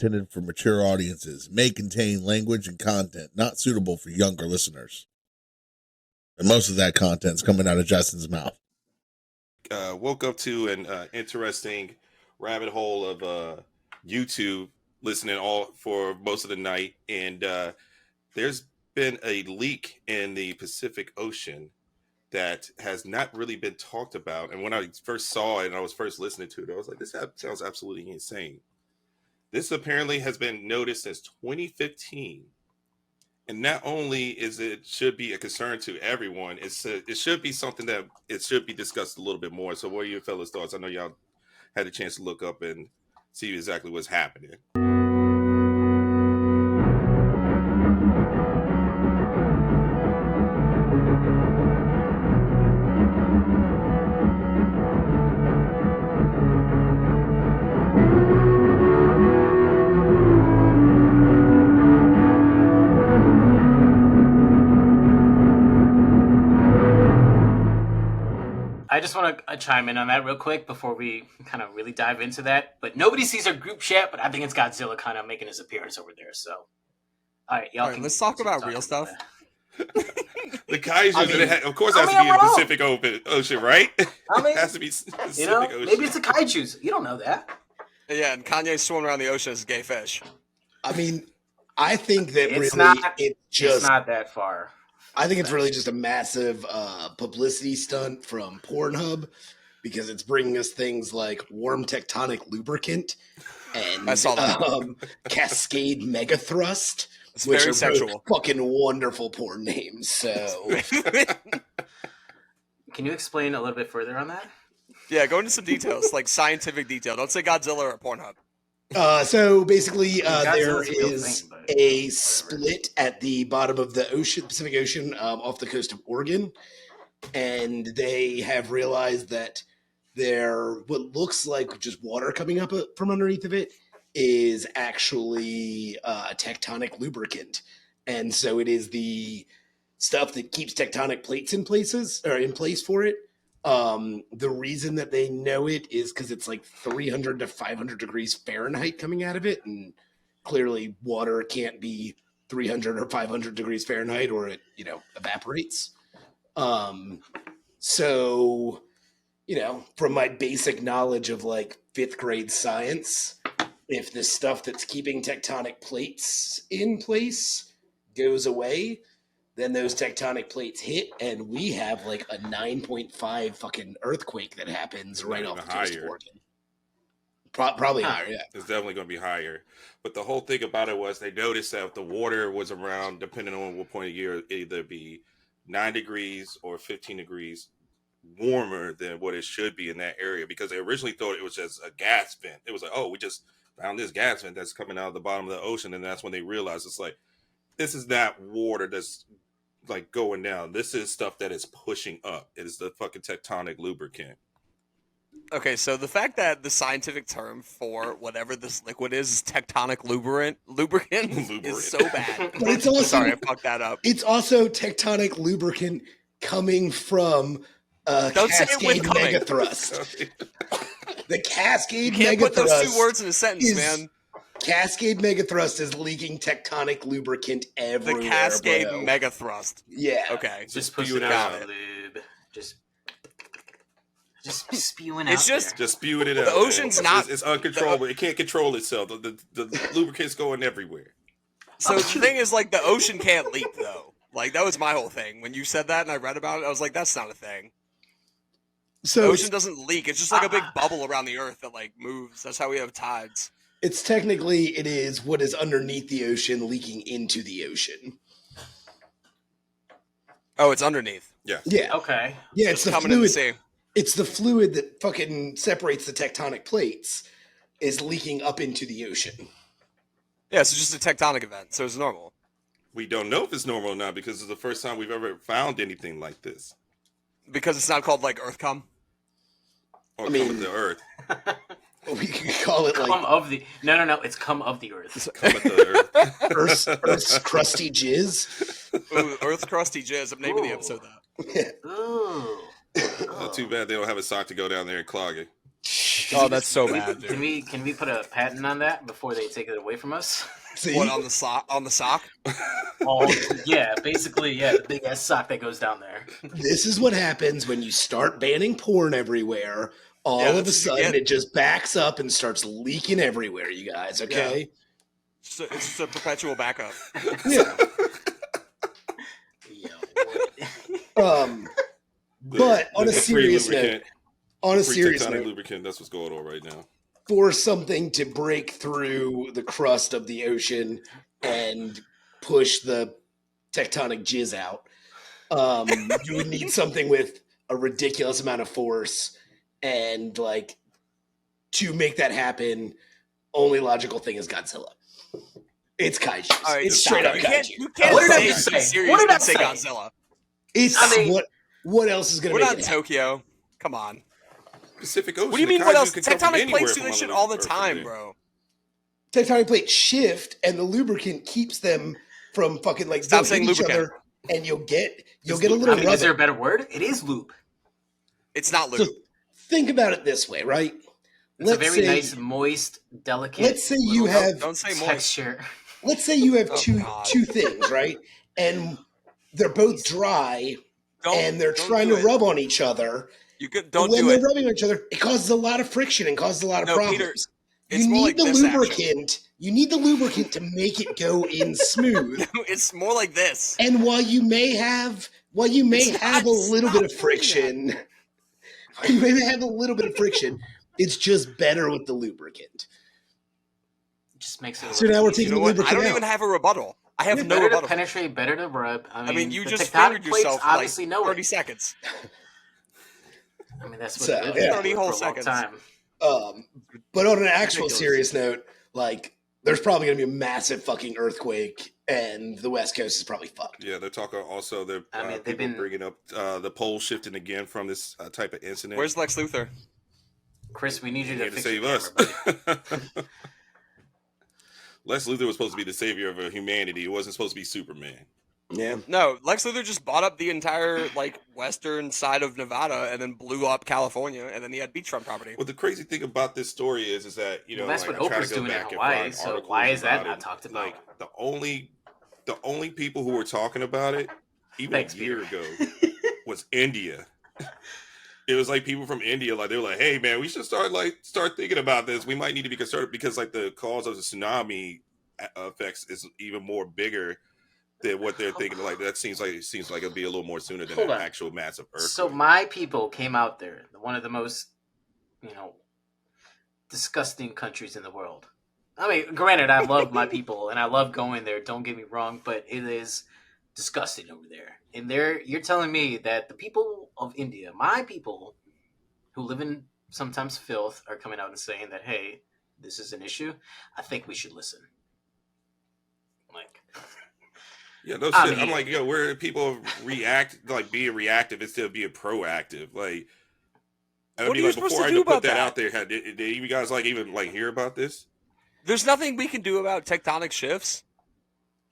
intended for mature audiences may contain language and content not suitable for younger listeners. And most of that content's coming out of Justin's mouth. Woke up to an interesting rabbit hole of YouTube listening all for most of the night, and there's been a leak in the Pacific Ocean that has not really been talked about. And when I first saw it and I was first listening to it, I was like, this sounds absolutely insane. This apparently has been noticed since 2015. And not only is it should be a concern to everyone, it should be something that it should be discussed a little bit more. So what are your fellas' thoughts? I know y'all had a chance to look up and see exactly what's happening. I just want to chime in on that real quick before we kind of really dive into that. But nobody sees our group chat, but I think it's Godzilla kind of making his appearance over there. So, all right, y'all. Let's talk about real stuff. The kaiju, of course, it has to be in the Pacific Ocean, right? I mean, it has to be Pacific Ocean. Maybe it's the kaijus. You don't know that. Yeah, and Kanye's swimming around the ocean as a gay fish. I mean, I think that It's not that far. I think it's really just a massive publicity stunt from Pornhub because it's bringing us things like warm tectonic lubricant and I saw that. Cascade Mega Thrust, It's which very are sexual. fucking wonderful porn names. So, Can you explain a little bit further on that? Yeah, go into some details, like scientific detail. Don't say Godzilla or Pornhub. so basically, there Godzilla's a real is thing, but a whatever. split at the bottom of the ocean, Pacific Ocean, off the coast of Oregon, and they have realized that what looks like just water coming up from underneath of it is actually tectonic lubricant, and so it is the stuff that keeps tectonic plates in place for it. The reason that they know it is because it's like 300 to 500 degrees Fahrenheit coming out of it, and clearly water can't be 300 or 500 degrees Fahrenheit or it evaporates. So from my basic knowledge of like 5th grade science, if the stuff that's keeping tectonic plates in place goes away, then those tectonic plates hit, and we have like a 9.5 fucking earthquake that happens right off the coast of Oregon. Probably higher, yeah. It's definitely going to be higher. But the whole thing about it was they noticed that the water was around, depending on what point of year, either be 9 degrees or 15 degrees warmer than what it should be in that area, because they originally thought it was just a gas vent. It was like, oh, we just found this gas vent that's coming out of the bottom of the ocean, and that's when they realized it's like, this is not water that's like going down. This is stuff that is pushing up. It is the fucking tectonic lubricant. Okay, so the fact that the scientific term for whatever this liquid is tectonic lubricant is so bad. But it's also, sorry, I fucked that up. It's also tectonic lubricant coming from Cascade Mega Thrust. The Cascade You can't Mega put those Thrust two words in a sentence, man. Cascade Mega Thrust is leaking tectonic lubricant everywhere. The Cascade bro. Mega Thrust. Yeah. Okay. Just push spew it it out, out. lube. Just spewing out. It's just Just spewing it out. The ocean's man. not- It's uncontrollable. It can't control itself. The lubricant's going everywhere. So the thing is, like, the ocean can't leak, though. Like, that was my whole thing. When you said that and I read about it, I was like, that's not a thing. The So ocean doesn't leak. It's just like a big bubble around the earth that, like, moves. That's how we have tides. it's technically it is what is underneath the ocean leaking into the ocean. Oh, it's underneath. Yeah. Yeah. Okay. Yeah, it's the coming in the fluid. sea. It's the fluid that fucking separates the tectonic plates is leaking up into the ocean. Yeah, it's just a tectonic event, so it's normal. We don't know if it's normal or not because it's the first time we've ever found anything like this. Because it's not called, like, Earthcom. Or I mean- coming to Earth. We could call it like No, it's come of the earth. Come to Earth. Earth's crusty jizz. Ooh, Earth Crusty Jizz. I'm naming the Ooh. episode that. Ooh. Too bad they don't have a sock to go down there and clog it. Oh, that's so bad, dude. Can we put a patent on that before they take it away from us? See? What, on the sock? On the sock? Yeah, basically, yeah, the big ass sock that goes down there. This is what happens when you start banning porn everywhere. All Yeah, of a that's what you sudden, get. it just backs up and starts leaking everywhere, you guys, okay? So it's just a perpetual backup. Yeah. Yo, But on a The free serious note, lubricant, on a free serious tectonic note, lubricant. That's what's going on right now. for something to break through the crust of the ocean and push the tectonic jizz out, you would need something with a ridiculous amount of force, and like to make that happen, only logical thing is Godzilla. It's kaiju. All right, It's stop straight up it. kaiju. You can't What did I say just be say? serious What did I and say say? Godzilla. It's I mean- what else is going We're to not make in it happen? Tokyo. Come on. Pacific Ocean. What do you the mean? What kaiju else? could come from Tectonic anywhere plates do from this shit other all the Earth, time, dude. bro. Tectonic plates shift, and the lubricant keeps them from fucking like Stop they'll saying hit each lubricant. other, and you'll get It's a I little mean, is there rub. a better word? It is lube. It's not So lube. think about it this way, right? It's a very nice, moist, delicate. let's say you little have Don't say moist. texture. let's say you have Oh, two God. things, right? And they're both dry, and they're don't trying do to it. rub on each other. You could, But don't when do they're it. rubbing on each other, it causes a lot of friction and causes a lot of No, problems. Peter, you it's more need like the this action. lubricant. You need the lubricant to make it go in smooth. It's more like this. And while you may have a little bit of friction, it's just better with the lubricant. Just makes it. So now we're You taking know the what? I lubricant don't out. even have a rebuttal. I have no better to rebuttal. penetrate, better to rub. I mean, you the just tectonic fingered plates yourself for like obviously know 30 it. seconds. I mean, that's what So, it is yeah. 30 for whole a long seconds. time. But on an actual Ridiculous. serious note, like there's probably going to be a massive fucking earthquake, and the West Coast is probably fucked. Yeah, they're talking also. They're I mean, they've people been- bringing up the poles shifting again from this type of incident. Where's Lex Luthor? Chris, we need you to Here to fix save your us? camera, buddy. Lex Luthor was supposed to be the savior of humanity. It wasn't supposed to be Superman. Yeah. No, Lex Luthor just bought up the entire like western side of Nevada and then blew up California, and then he had beachfront property. Well, the crazy thing about this story is that Well, that's like, what I try Oprah's to go doing in back and Hawaii, find so articles why is that about not it. talked about? Like the only people who were talking about it, even Thanks, a year Peter. ago, was India. It was like people from India, like they were like, "Hey, man, we should start thinking about this. We might need to be concerned because like the cause of the tsunami effects is even more bigger than what they're thinking. Like that seems like it'll be a little more sooner than Hold an on. actual massive earthquake." So my people came out there, one of the most, disgusting countries in the world. I mean, granted, I love my people and I love going there. Don't get me wrong, but it is disgusting over there. And you're telling me that the people of India, my people, who live in sometimes filth, are coming out and saying that, hey, this is an issue. I think we should listen. Like, Yeah, no I shit. I'm mean- like, where people react, like being reactive instead of being proactive. Like, I What are mean, you like supposed before to I do even put about that that? out there, did you guys like even like hear about this? There's nothing we can do about tectonic shifts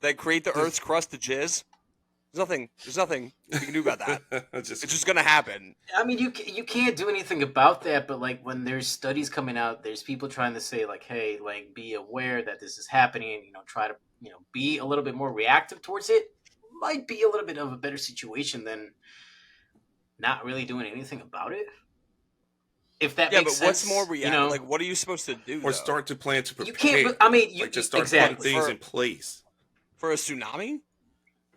that create the Earth's crust to jizz. There's nothing we can do about that. It's just gonna happen. I mean, you can't do anything about that, but like when there's studies coming out, there's people trying to say like, hey, like be aware that this is happening. Try to be a little bit more reactive towards it. Might be a little bit of a better situation than not really doing anything about it. If that Yeah, makes but what's sense, more reactive? Like, what are you supposed to do? Or though? start to plan to prepare. you can't. I mean, you like just start exactly. putting things For- in place. for a tsunami?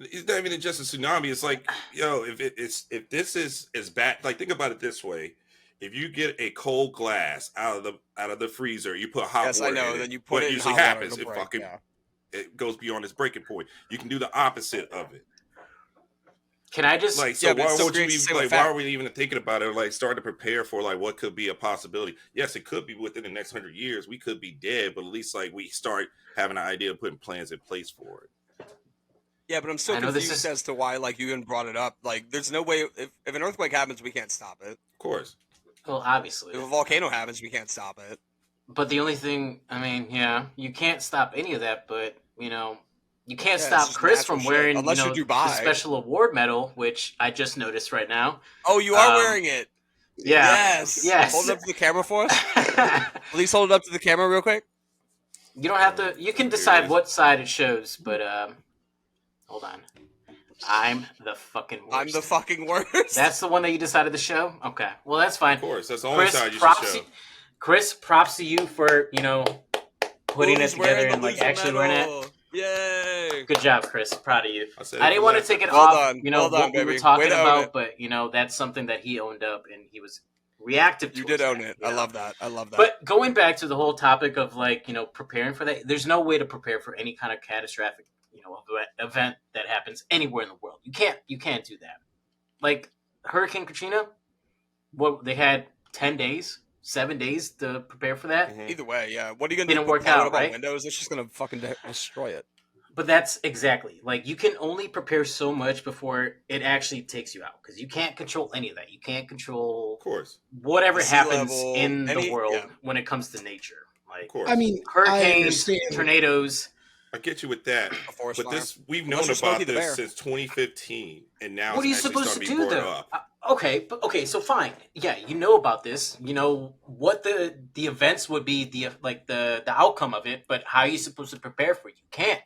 It's not even just a tsunami. It's like, if this is as bad, like think about it this way: if you get a cold glass out of the freezer, you put hot Yes, water. I know. in Then you put what it in usually hot water, happens. it'll It break, fucking yeah. it goes beyond its breaking point. You can do the opposite of it. Can I just Like, so Yeah, but it why still would you creates the even same like? Why effect. are we even thinking about it? Or like, starting to prepare for like what could be a possibility? Yes, it could be within the next 100 years. We could be dead, but at least like we start having an idea of putting plans in place for it. Yeah, but I'm still I know this confused is- as to why, like, you even brought it up. Like, there's no way if an earthquake happens, we can't stop it. Of course. well, obviously, If a volcano happens, we can't stop it. but the only thing, I mean, yeah, you can't stop any of that, but you can't Yeah, it's stop just Chris natural from shit. wearing Unless you're the Dubai. special award medal, which I just noticed right now. Oh, you are Um, wearing it. Yeah. Yes. Yes. Hold it up to the camera for us. Please hold it up to the camera real quick. You don't have to. You can decide what side it shows, but hold on. I'm the fucking worst. I'm the fucking worst. That's the one that you decided to show? Okay. Well, that's fine. Of course, that's the only side you should props show. to- Chris, props to you for, putting Who's it wearing together the and like loser actually wearing it. medal? Yay! Good job, Chris. Proud of you. said I didn't want to that. take it Well off, done. Well done, what we were baby. talking Way to own about, but that's something that he owned up and he was reactive to. You did own it. You I know? love that. I love that. But going back to the whole topic of preparing for that, there's no way to prepare for any kind of catastrophic, event that happens anywhere in the world. You can't do that. Like Hurricane Katrina, they had 10 days, 7 days to prepare for that. Mhm. Either way, yeah. What are you gonna do? Didn't Put work plywood out, up on right? Windows? It's just gonna fucking destroy it. But that's exactly you can only prepare so much before it actually takes you out because you can't control any of that. You can't control Of course, whatever The sea happens level, in the world yeah. when it comes to nature. of course. I mean, I Hurricanes, understand. tornadoes. I get you with that. A forest But fire. we've Unless known you're Smokey about the this Bear. since 2015, and now What are you it's actually supposed to starting to do be brought though? up. Okay, so fine. Yeah, you know about this. You know what the events would be, the outcome of it. But how are you supposed to prepare for it? You can't.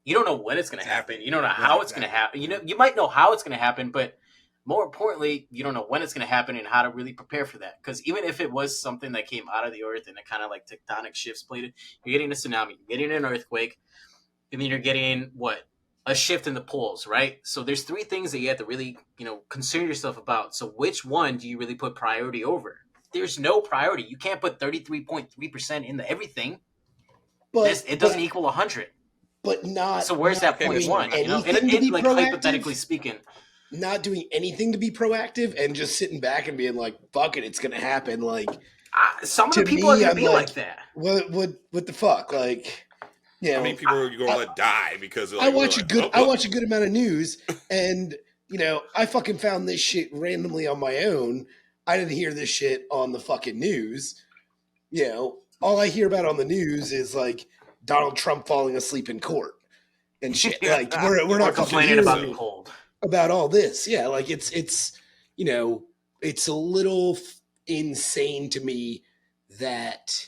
You don't know when it's going to happen. You don't know how it's going to happen. You might know how it's going to happen, but more importantly, you don't know when it's going to happen and how to really prepare for that. Because even if it was something that came out of the earth and it kind of like tectonic shifts played it, you're getting a tsunami, you're getting an earthquake, and then you're getting a shift in the poles, right? So there's three things that you have to really, concern yourself about. So which one do you really put priority over? There's no priority. You can't put 33.3% into everything. But It doesn't equal 100. But not. So where's that Okay, point Mr. one? Anything to be Like proactive? hypothetically speaking, Not doing anything to be proactive and just sitting back and being like, "Fuck it, it's gonna happen." Like, some of the To people are me, going to I'm be like- like that. what the fuck? Like, How many people are you gonna let die because of, I watch a good oh, watch a good amount of news, and I fucking found this shit randomly on my own. I didn't hear this shit on the fucking news. All I hear about on the news is like Donald Trump falling asleep in court and shit. Like we're We're not fucking complaining hearing about the cold. about all this. Yeah, like it's it's a little insane to me that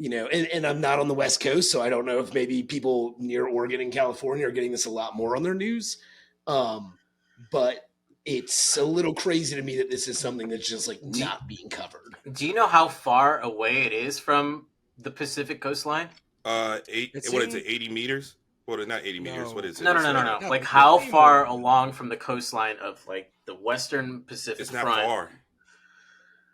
and I'm not on the West Coast, so I don't know if maybe people near Oregon and California are getting this a lot more on their news. But it's a little crazy to me that this is something that's just like not being covered. Do you know how far away it is from the Pacific coastline? what is it, 80 meters? What, not 80 meters, No. what is it? No. It's, No, Like how way far more. along from the coastline of like the Western Pacific It's not front? far.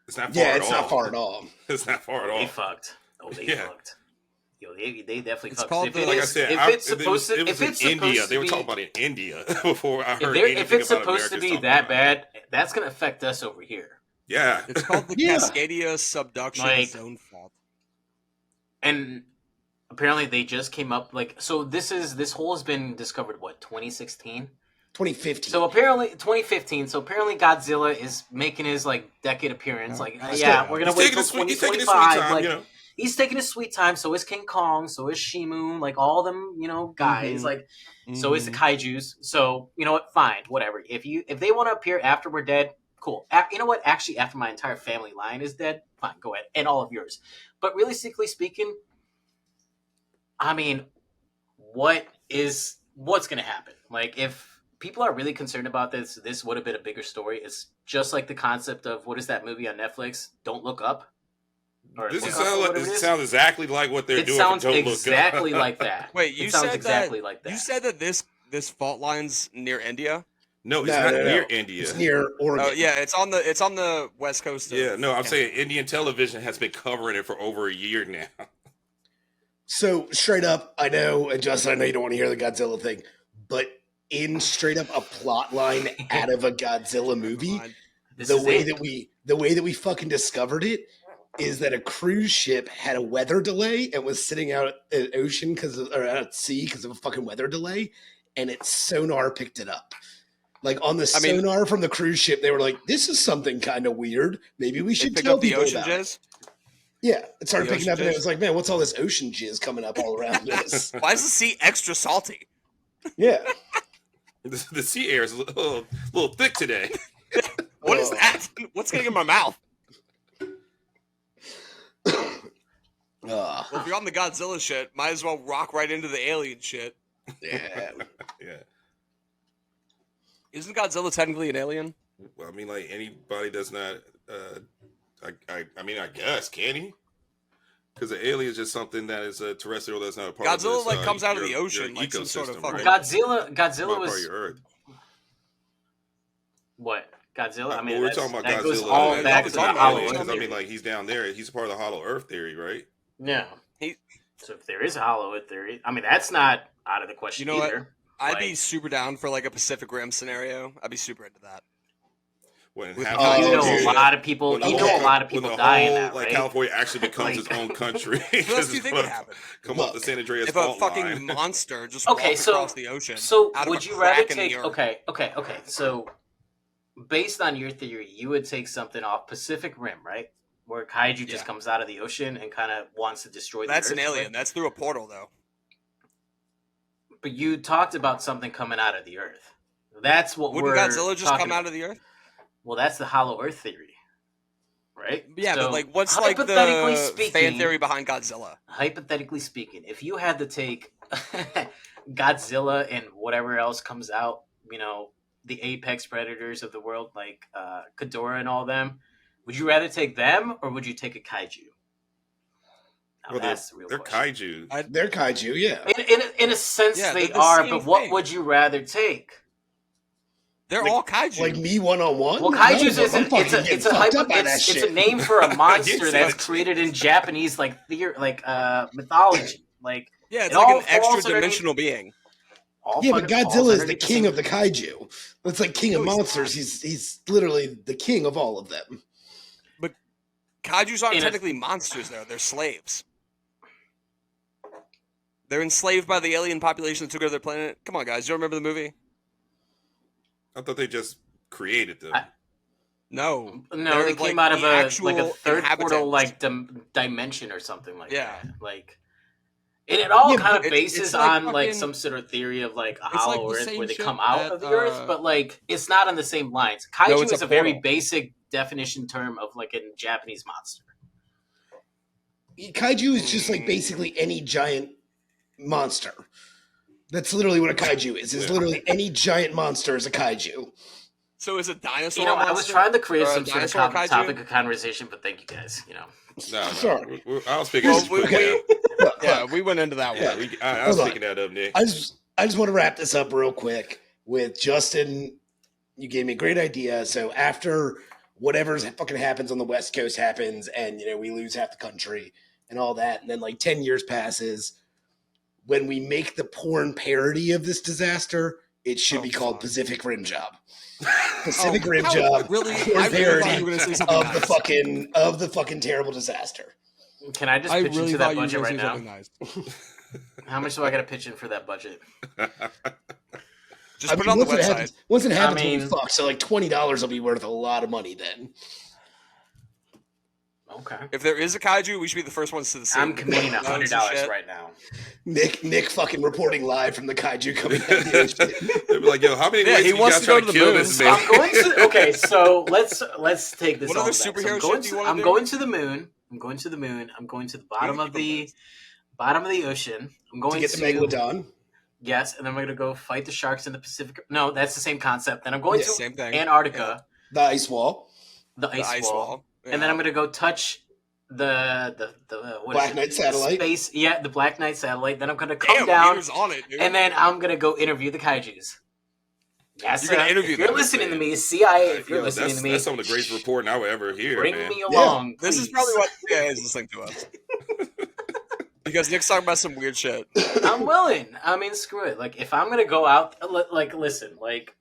It's not far Yeah, at it's all. not far at all. It's not far at all. They fucked. Oh, they Yeah. fucked. Yo, they definitely It's fucked. called If the- it Like I is- said, if it's supposed to, it was if it's in India. supposed They to were be, talking about it in India before I heard if anything it's about supposed to Americans be talking that about it. bad, that's gonna affect us over here. Yeah. It's called the Yeah. Cascadia Subduction Like- Zone Fault. And apparently, they just came up so. This hole has been discovered 2016. 2015. So apparently 2015. So apparently Godzilla is making his decade appearance. Yeah. We're gonna He's wait taking till his sweet 2025. time, He's taking his sweet time. So is King Kong. So is Shimu. All them guys. So is the kaiju's. So you know what? Fine, whatever. If they want to appear after we're dead, cool. You know what? Actually, after my entire family line is dead, fine, go ahead, and all of yours. But realistically speaking, I mean, what's gonna happen? If people are really concerned about this would have been a bigger story. It's just like the concept of what is that movie on Netflix? Don't Look Up. Or This Look is Up, or sound whatever it it is. sounds exactly like what they're It doing. sounds for Don't exactly Look Up. like that. Wait, you It sounds said exactly that like that. you said that this fault line's near India. No, it's No, not no, no. near India. It's near Oregon. Oh yeah, it's on the west coast. Of Yeah, no, I'm Canada. saying Indian television has been covering it for over a year now. So straight up, I know, and Justin, I know you don't want to hear the Godzilla thing, but in straight up a plot line out of a Godzilla movie, This the is way it. that we fucking discovered it is that a cruise ship had a weather delay and was sitting out at ocean or at sea because of a fucking weather delay, and its sonar picked it up. On the sonar from the cruise ship, they were like, "This is something kind of weird. Maybe we They should pick tell up the people ocean about it." jizz. Yeah, it started The picking up, ocean and it jizz? was like, "Man, what's all this ocean jizz coming up all around us?" Why is the sea extra salty? Yeah. The sea air is a little thick today. What is that? What's getting in my mouth? Well, if you're on the Godzilla shit, might as well rock right into the alien shit. Yeah. Yeah. Isn't Godzilla technically an alien? Well, I mean, like anybody does not. I mean, I guess can he? Because an alien is just something that is terrestrial. That's not a part Godzilla of this, like comes out of the your ocean like some sort of ecosystem, fucking. right? Godzilla Not part was of your Earth. what? Godzilla. I mean, Well, we're talking about that Godzilla. goes all Yeah, back we're to the talking about Hollow aliens, Earth Because I mean, theory. like he's down there. He's a part of the Hollow Earth theory, right? Yeah. He- So if there is a Hollow Earth theory, I mean, that's not out of the question You know what? either. I'd be Like- super down for like a Pacific Rim scenario. I'd be super into that. When With half the of You the know, country- a lot of people. when the You whole- know, a lot of when people the die in whole, that, like right? California actually becomes Like- its own country. What else do you think would happen? Come up the San Andreas If a fault fucking line. monster just Okay, walked so- across the ocean? So out of would a you rather crack in the take? earth. Okay. So based on your theory, you would take something off Pacific Rim, right? Where kaiju just Yeah. comes out of the ocean and kind of wants to destroy. That's the an Earth, alien. right? That's through a portal, though. But you talked about something coming out of the Earth. That's what Wouldn't we're Godzilla just talking come out about. of the earth? Well, that's the Hollow Earth theory, right? Yeah, So, but like, what's like hypothetically the speaking, fan theory behind Godzilla? Hypothetically speaking, if you had to take Godzilla and whatever else comes out, you know, the apex predators of the world, like Ghidorah and all them, would you rather take them or would you take a kaiju? Now, Well, that's the real they're question. kaiju. They're kaiju, yeah. In a sense, Yeah, they they're the are, same but what thing. would you rather take? They're Like- all kaiju. Like me one-on-one? Well, kaiju's No, is I'm it's fucking a getting it's a fucked hypo, up by that it's a shit. name for a monster Yes, that's yes. created in Japanese like mythology, like yeah, it's it like all an extra falls underneath- dimensional being. all Yeah, but fucking falls Godzilla is the underneath king same- of the kaiju. It's like king of No, he's monsters. He's literally the king of all of them. Kaijus aren't In a- technically monsters, though. They're slaves. They're enslaved by the alien population that took over their planet. Come on, guys. You don't remember the movie? I thought they just created them. No. No, They're they like came out of the a actual like a third portal inhabitants. like dimension or something like Yeah. that. Like, and it all Yeah, kind but of it's bases like on like fucking- some sort of theory of like a It's like hollow the Earth same where they shit come out that, of the Earth, but like it's not on the same lines. Kaiju No, it's is a a very portal. basic definition term of like a Japanese monster. Kaiju is just like basically any giant monster. That's literally what a kaiju is. It's Yeah. literally any giant monster is a kaiju. So is a dinosaur You know, I was monster? trying to create Or a some sort of dinosaur kaiju? topic of conversation, but thank you guys. You know, No, Sorry. I was picking. Well, this we, up. we- Look, yeah, look, we went into that one. Yeah, I was Hold on. picking that up, Nick. I just want to wrap this up real quick with Justin. You gave me a great idea. So after whatever's fucking happens on the West Coast happens, and we lose half the country and all that, and then like 10 years passes, when we make the porn parody of this disaster, it should Oh, be called fuck. Pacific Rim Job. Pacific Rim how- Job. Really? porn I really thought parody you were going to say something of nice. the fucking terrible disaster. can I just I pitch really into thought that you were budget going to right say now? something nice. How much do I got to pitch in for that budget? Just put it on the once website. once it happens, I we'll be mean- fucked. So like $20 will be worth a lot of money then. Okay, If there is a kaiju, we should be the first ones to the scene. I'm committing Loads of $100 shit. right now. Nick fucking reporting live from the kaiju coming out of the ocean. They'd be like, yo, how many Yeah, ways he do you wants guys to go try to to the kill moon. this So man? I'm going to. Okay, so let's take this. What all other back. So superhero I'm going shit do to, you wanna I'm do? going to the moon. I'm going to the moon. I'm going to the bottom of the ocean. I'm going to get the Megalodon. Yes, and then we're gonna go fight the sharks in the Pacific. No, that's the same concept. Then I'm going Yeah, to Same thing. Antarctica, The ice wall. the The ice wall, Yeah. and then I'm gonna go touch the what Black is it? Knight satellite. Space. Yeah, the Black Knight satellite. Then I'm gonna Damn, come down, Peter's on it, dude. and then I'm gonna go interview the kaijus. Yes, You're gonna interview if you're them. listening to me, CIA. If you're Yo, listening that's, to me, that's some of the greatest reporting I would ever hear, bring man. me Yeah. along. This is please. probably what the CIA is listening to us. Because Nick's talking about some weird shit. I'm willing. I mean, screw it. Like, if I'm gonna go out, like, listen, like,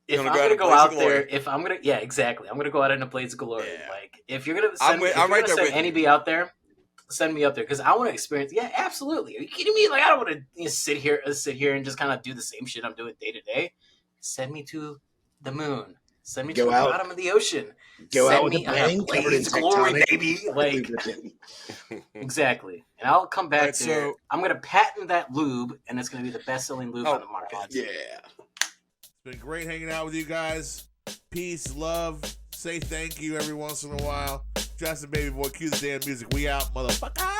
if You're I'm gonna gonna go go out in a out blaze of there, glory. if I'm gonna, yeah, exactly. I'm gonna go out in a blaze of glory. Yeah. Like, if you're gonna I'm send, with- if I'm you're right gonna there send with you. anybody out there, send me up there because I want to experience. Yeah, absolutely. Are you kidding me? Like, I don't want to sit here and just kind of do the same shit I'm doing day to day. Send me to the moon. Send me Go to the out. bottom of the ocean. Go Send out with me a on bang, covered in blaze glory, tectonic baby. Like, lubricant. exactly. And I'll come back Alright, there. so- I'm gonna patent that lube, and it's gonna be the best-selling lube Oh, on the market. God. Yeah. It's been great hanging out with you guys. Peace, love, say thank you every once in a while. Justin Baby Boy, cue the damn music. We out, motherfucker.